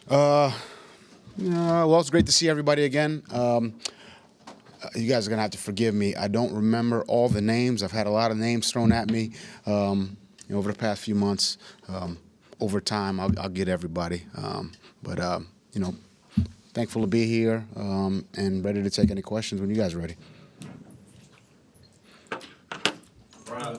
Well, it's great to see everybody again. You guys are going to have to forgive me. I don't remember all the names. I've had a lot of names thrown at me over the past few months. Over time, I'll get everybody. But thankful to be here and ready to take any questions when you guys are ready.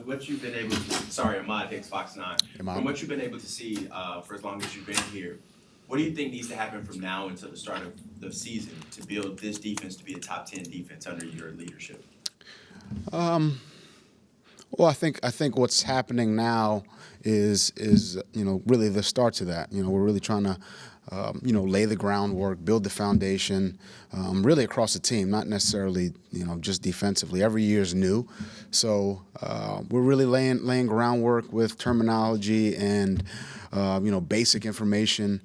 What you've been able to, sorry, Ahmad Hicks, Fox 9. Ahmad. From what you've been able to see for as long as you've been here, what do you think needs to happen from now until the start of the season to build this defense to be a top 10 defense under your leadership? Well, I think what's happening now is really the start to that. We're really trying to lay the groundwork, build the foundation, really across the team, not necessarily just defensively. Every year is new, so we're really laying groundwork with terminology and basic information.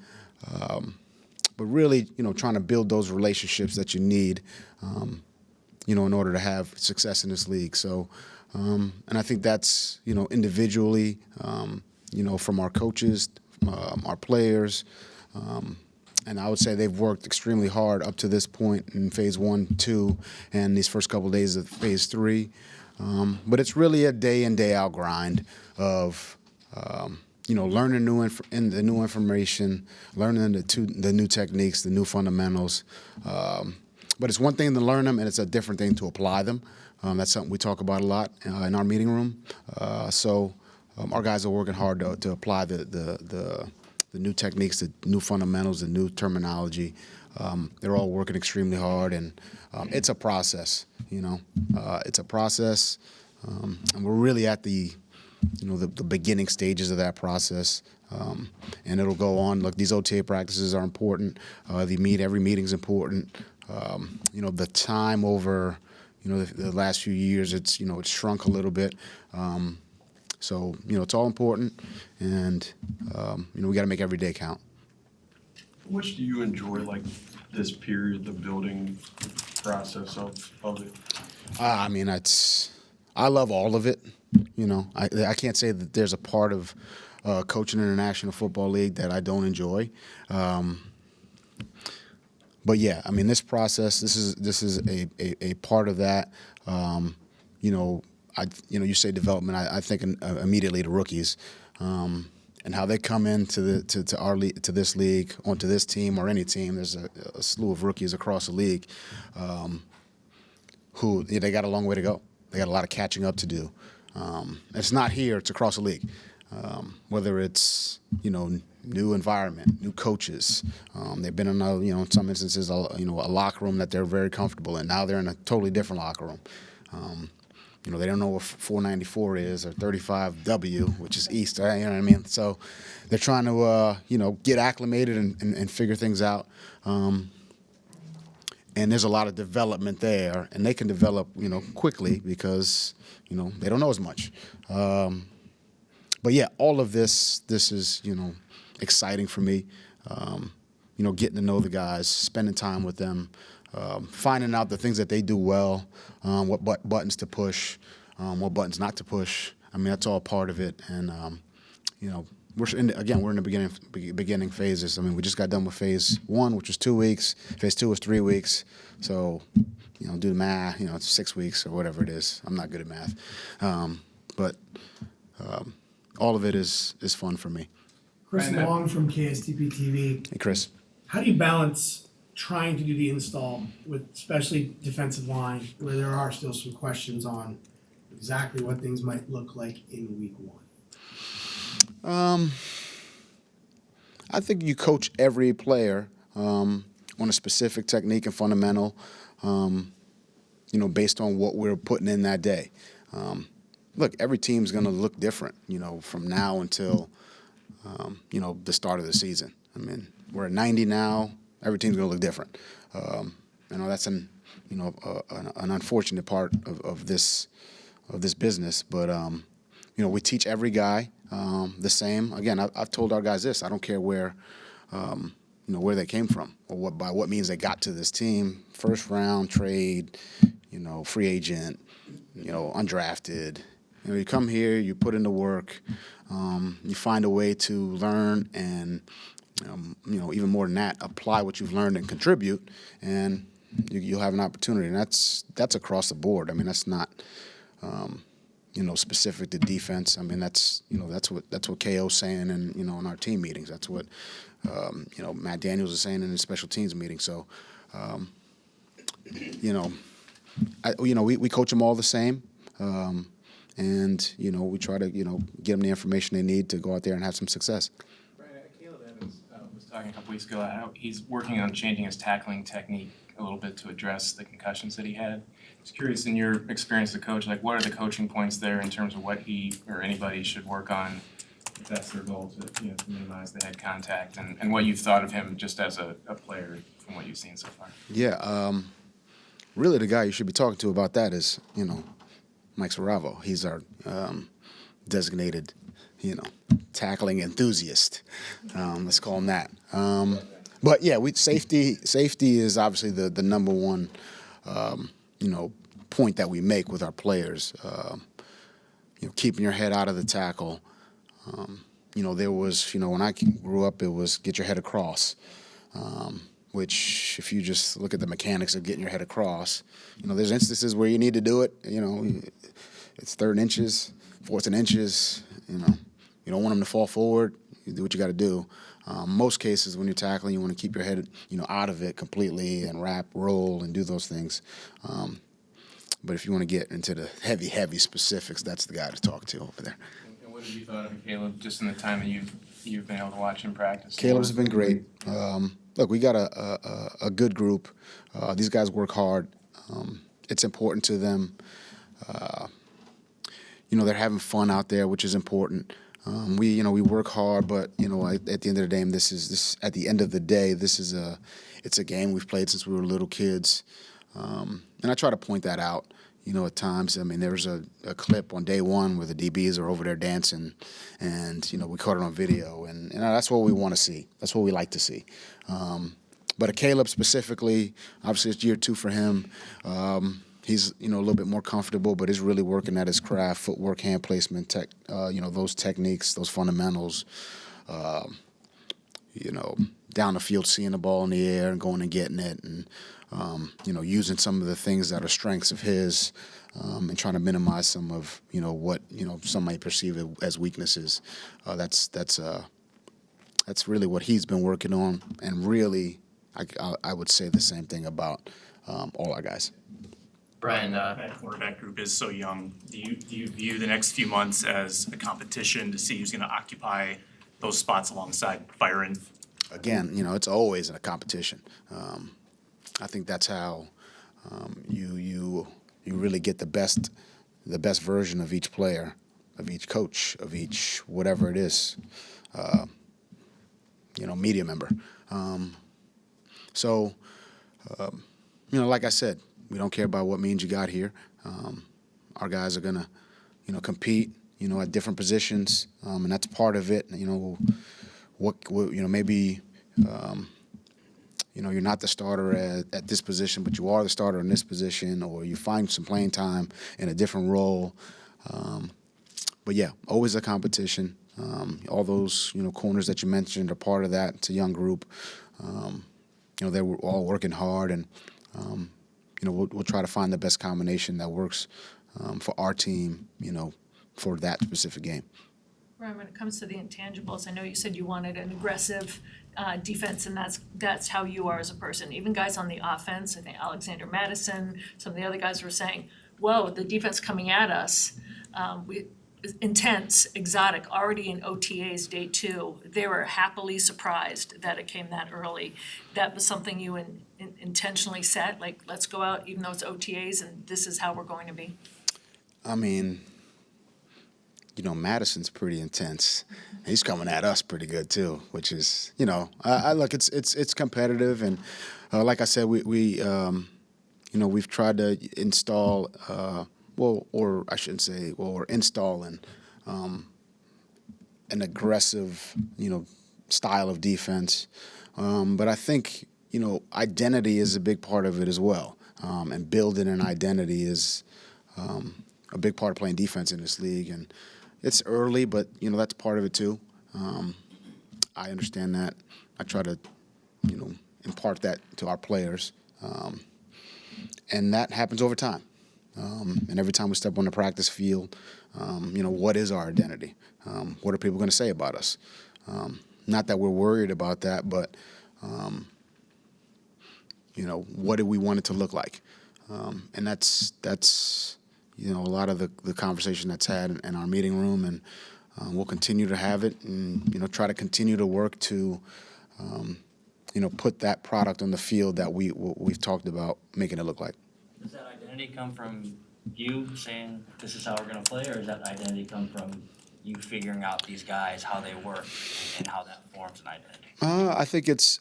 But really, trying to build those relationships that you need, in order to have success in this league. So, and I think that's, individually, from our coaches, our players, and I would say they've worked extremely hard up to this point in phase 1, 2, and these first couple of days of phase 3. But it's really a day in, day out grind of, learning the new information, learning the new techniques, the new fundamentals. But it's one thing to learn them, and it's a different thing to apply them. That's something we talk about a lot in our meeting room. So our guys are working hard to apply the new techniques, the new fundamentals, the new terminology. They're all working extremely hard, and it's a process. It's a process, and we're really at the beginning stages of that process, and it'll go on. Look, these OTA practices are important. Every meeting's important. The time over, the last few years, it's shrunk a little bit. So it's all important, and we got to make every day count. How much do you enjoy this period, the building process of it? I love all of it. I can't say that there's a part of coaching in the National Football League that I don't enjoy. But yeah, this process, this is a part of that. You say development. I think immediately to rookies, and how they come into this league, onto this team or any team. There's a slew of rookies across the league, who they got a long way to go. They got a lot of catching up to do. It's not here; it's across the league. Whether it's new environment, new coaches, they've been in in some instances a locker room that they're very comfortable in. Now they're in a totally different locker room. They don't know what 494 is or 35W, which is East. You know what I mean? So they're trying to get acclimated and figure things out. And there's a lot of development there, and they can develop quickly because they don't know as much. But yeah, all of this is exciting for me. Getting to know the guys, spending time with them, finding out the things that they do well, what buttons to push, what buttons not to push. That's all part of it. And we're in the beginning phases. We just got done with phase 1, which was 2 weeks. Phase 2 was 3 weeks. So do the math. It's 6 weeks or whatever it is. I'm not good at math, but all of it is fun for me. Chris Long from KSTP TV. Hey, Chris. How do you balance trying to do the install with especially defensive line, where there are still some questions on exactly what things might look like in week 1? I think you coach every player on a specific technique and fundamental, based on what we're putting in that day. Look, every team's going to look different, from now until, the start of the season. We're at 90 now. Every team's going to look different. That's an unfortunate part of this business. But we teach every guy the same. Again, I've told our guys this: I don't care where they came from or by what means they got to this team. First round, trade, free agent, undrafted. You come here, you put in the work, you find a way to learn and even more than that, apply what you've learned and contribute, and you'll have an opportunity. And that's across the board. I mean, that's not specific to defense. I mean, that's what KO's saying, and in our team meetings. That's what Matt Daniels is saying in the special teams meeting. So, we coach them all the same. And we try to get them the information they need to go out there and have some success. Brian, Caleb Evans was talking a couple weeks ago how he's working on changing his tackling technique a little bit to address the concussions that he had. Just curious, in your experience as a coach, like what are the coaching points there in terms of what he or anybody should work on if that's their goal to minimize the head contact, and what you've thought of him just as a player from what you've seen so far? Yeah, really the guy you should be talking to about that is Mike Saravo. He's our designated, tackling enthusiast. Let's call him that. But yeah, safety is obviously the number one, point that we make with our players. Keeping your head out of the tackle. There was, when I grew up, it was get your head across. Which, if you just look at the mechanics of getting your head across, there's instances where you need to do it. It's third and inches, fourth and inches. You don't want them to fall forward. You do what you got to do. Most cases, when you're tackling, you want to keep your head, out of it completely and wrap, roll, and do those things. But if you want to get into the heavy specifics, that's the guy to talk to over there. And what have you thought of Caleb just in the time that you've been able to watch him practice? Caleb's been great. Look, we got a good group. These guys work hard. It's important to them. They're having fun out there, which is important. We work hard, but at the end of the day, at the end of the day, it's a game we've played since we were little kids, and I try to point that out. At times, I mean, there's a clip on day one where the DBs are over there dancing, and we caught it on video, and that's what we want to see. That's what we like to see. But a Caleb specifically, obviously it's year 2 for him. He's a little bit more comfortable, but is really working at his craft, footwork, hand placement, those techniques, those fundamentals. Down the field, seeing the ball in the air and going and getting it, and using some of the things that are strengths of his, and trying to minimize some of what some might perceive as weaknesses. That's really what he's been working on, and really, I would say the same thing about all our guys. Brian, that quarterback group is so young. Do you view the next few months as a competition to see who's going to occupy those spots alongside Byron? Again, it's always in a competition. I think that's how you really get the best version of each player, of each coach, of each whatever it is, media member. Like I said, we don't care about what means you got here. Our guys are gonna, compete, at different positions, and that's part of it. Maybe. You're not the starter at this position, but you are the starter in this position, or you find some playing time in a different role. But yeah, always a competition. All those corners that you mentioned are part of that. It's a young group. They were all working hard, and we'll try to find the best combination that works for our team. For that specific game. Ryan, when it comes to the intangibles, I know you said you wanted an aggressive defense, and that's how you are as a person. Even guys on the offense, I think Alexander Madison, some of the other guys were saying, whoa, the defense coming at us, intense, exotic, already in OTAs day 2. They were happily surprised that it came that early. That was something you intentionally set, like, let's go out even though it's OTAs and this is how we're going to be? I mean, Madison's pretty intense. He's coming at us pretty good too, which is, I look, it's competitive, and like I said, we've tried to install, we're installing an aggressive, style of defense, but I think identity is a big part of it as well, and building an identity is a big part of playing defense in this league, and it's early, but that's part of it too. I understand that. I try to, impart that to our players. And that happens over time. And every time we step on the practice field, what is our identity? What are people going to say about us? Not that we're worried about that, but, what do we want it to look like? And that's a lot of the conversation that's had in our meeting room, and we'll continue to have it and, try to continue to work to, put that product on the field that we've talked about making it look like. Does that identity come from you saying this is how we're gonna play, or does that identity come from you figuring out these guys, how they work, and how that forms an identity? I think it's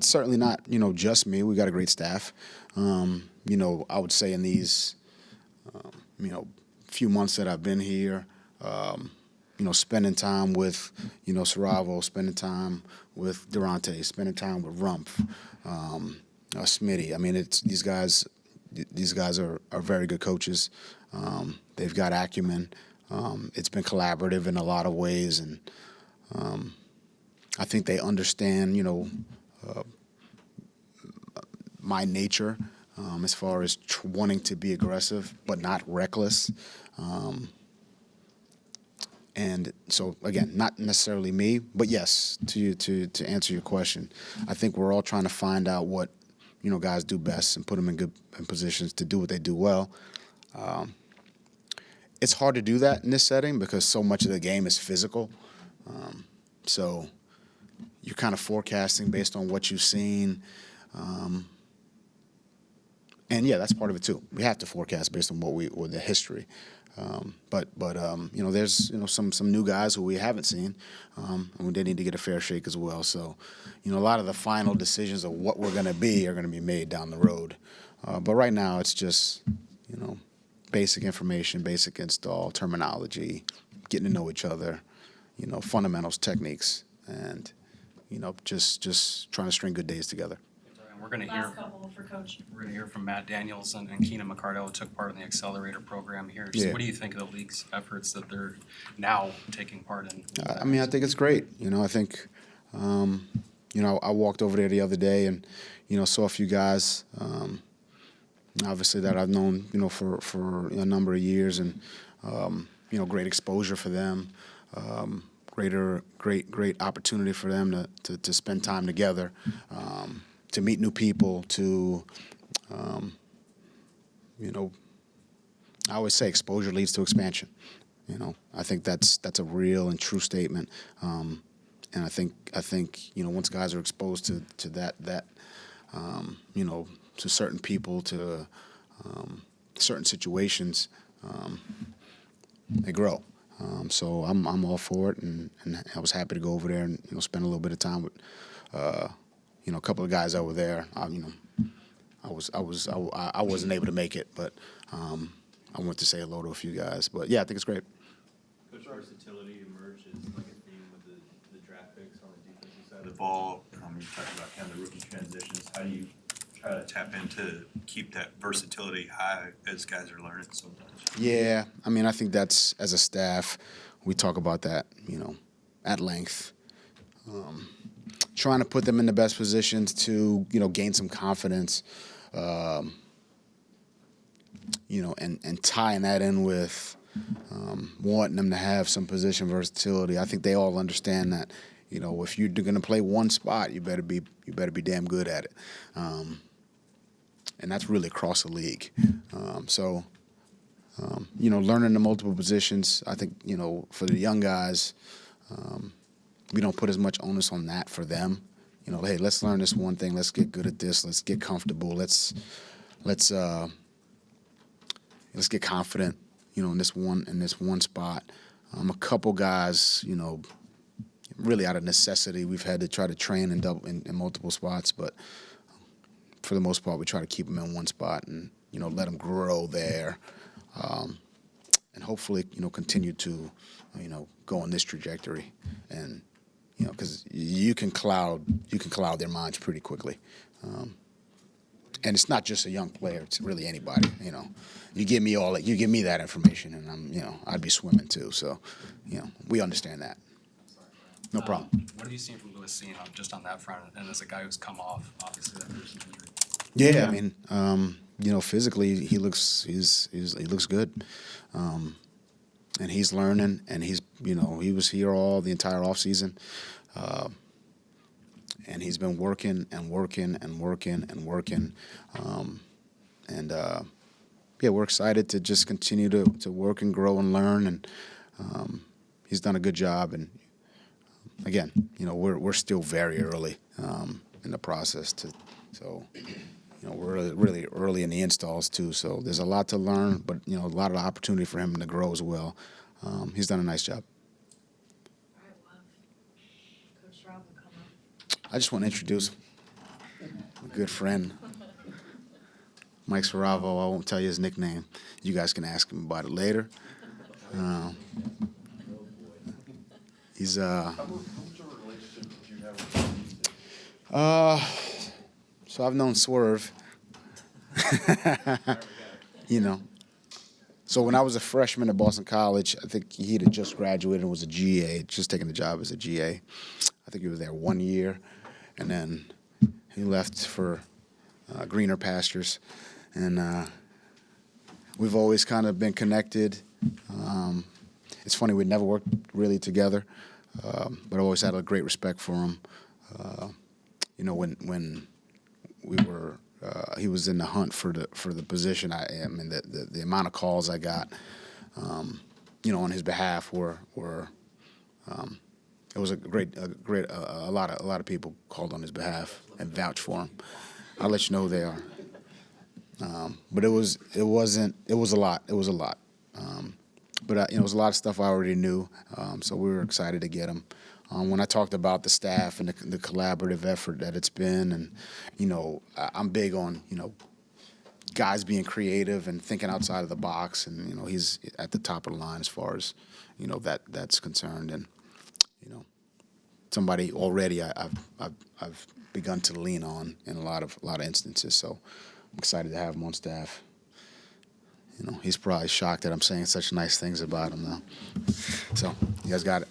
certainly not just me. We got a great staff. I would say in these few months that I've been here, spending time with Saravo, spending time with Durante, spending time with Rumpf, Smitty. I mean, it's these guys. These guys are very good coaches. They've got acumen. It's been collaborative in a lot of ways, and I think they understand, my nature as far as wanting to be aggressive but not reckless. And so, again, not necessarily me, but yes, to answer your question, I think we're all trying to find out what guys do best and put them in positions to do what they do well. It's hard to do that in this setting because so much of the game is physical. So you're kind of forecasting based on what you've seen. And yeah, that's part of it too. We have to forecast based on or the history. But there's some new guys who we haven't seen, and they need to get a fair shake as well. So, a lot of the final decisions of what we're going to be are going to be made down the road. But right now, it's just basic information, basic install, terminology, getting to know each other, fundamentals, techniques, and just trying to string good days together. We're going to Last couple for Coach. We're going to hear from Matt Daniels and Keenan McCardell, who took part in the accelerator program here. So Yeah. what do you think of the league's efforts that they're now taking part in? I think it's great. I think, I walked over there the other day and, saw a few guys, obviously that I've known, for a number of years, and, great exposure for them, great opportunity for them to spend time together, to meet new people, to, I always say exposure leads to expansion. I think that's a real and true statement. And I think once guys are exposed to that to certain people, to certain situations, they grow. So I'm all for it, and I was happy to go over there and spend a little bit of time with a couple of guys over there. I wasn't able to make it, but I went to say hello to a few guys. But yeah, I think it's great. Coach, versatility emerged as like a theme with the draft picks on the defensive side of the ball. You talked about kind of the rookie transitions. How do you try to tap into keep that versatility high as guys are learning so much? Yeah, I think that's, as a staff, we talk about that, at length. Trying to put them in the best positions to, gain some confidence, and tying that in with wanting them to have some position versatility. I think they all understand that, if you're going to play one spot, you better be damn good at it, and that's really across the league. Learning the multiple positions. I think for the young guys, we don't put as much onus on that for them. Hey, let's learn this one thing. Let's get good at this. Let's get comfortable. Let's get confident. In this one spot. A couple guys, really out of necessity, we've had to try to train in multiple spots, but for the most part, we try to keep them in one spot and let them grow there, and hopefully continue to go on this trajectory, and because you can cloud their minds pretty quickly. And it's not just a young player; it's really anybody. You give me that information, and I'd be swimming too. So, we understand that. No problem. What have you seen from Lewis Cine just on that front, and as a guy who's come off, obviously, that recent injury? Yeah, I mean, physically he looks he looks good, and he's learning, and he was here all the entire off season, and he's been working and working and working and working, we're excited to just continue to work and grow and learn, and he's done a good job, and again, we're still very early in the process we're really early in the installs too, so there's a lot to learn, but a lot of opportunity for him to grow as well. He's done a nice job. All right, we'll have Coach Rob will come up. I just want to introduce a good friend, Mike Saravo. I won't tell you his nickname. You guys can ask him about it later. He's How much of a relationship did you have with him? So I've known Swerve. So when I was a freshman at Boston College, I think he had just graduated and was a GA, just taking the job as a GA. I think he was there 1 year, and then he left for greener pastures. And we've always kind of been connected. It's funny, we never worked really together, but I always had a great respect for him. When we were he was in the hunt for the position. I mean, the amount of calls I got, on his behalf were it was a lot of people called on his behalf and vouched for him. I'll let you know who they are. But it was a lot. It was a lot. But it was a lot of stuff I already knew. So we were excited to get him. When I talked about the staff and the collaborative effort that it's been, and I'm big on guys being creative and thinking outside of the box, and he's at the top of the line as far as that's concerned, and somebody already I've begun to lean on in a lot of instances. So I'm excited to have him on staff. He's probably shocked that I'm saying such nice things about him now. So you guys got it.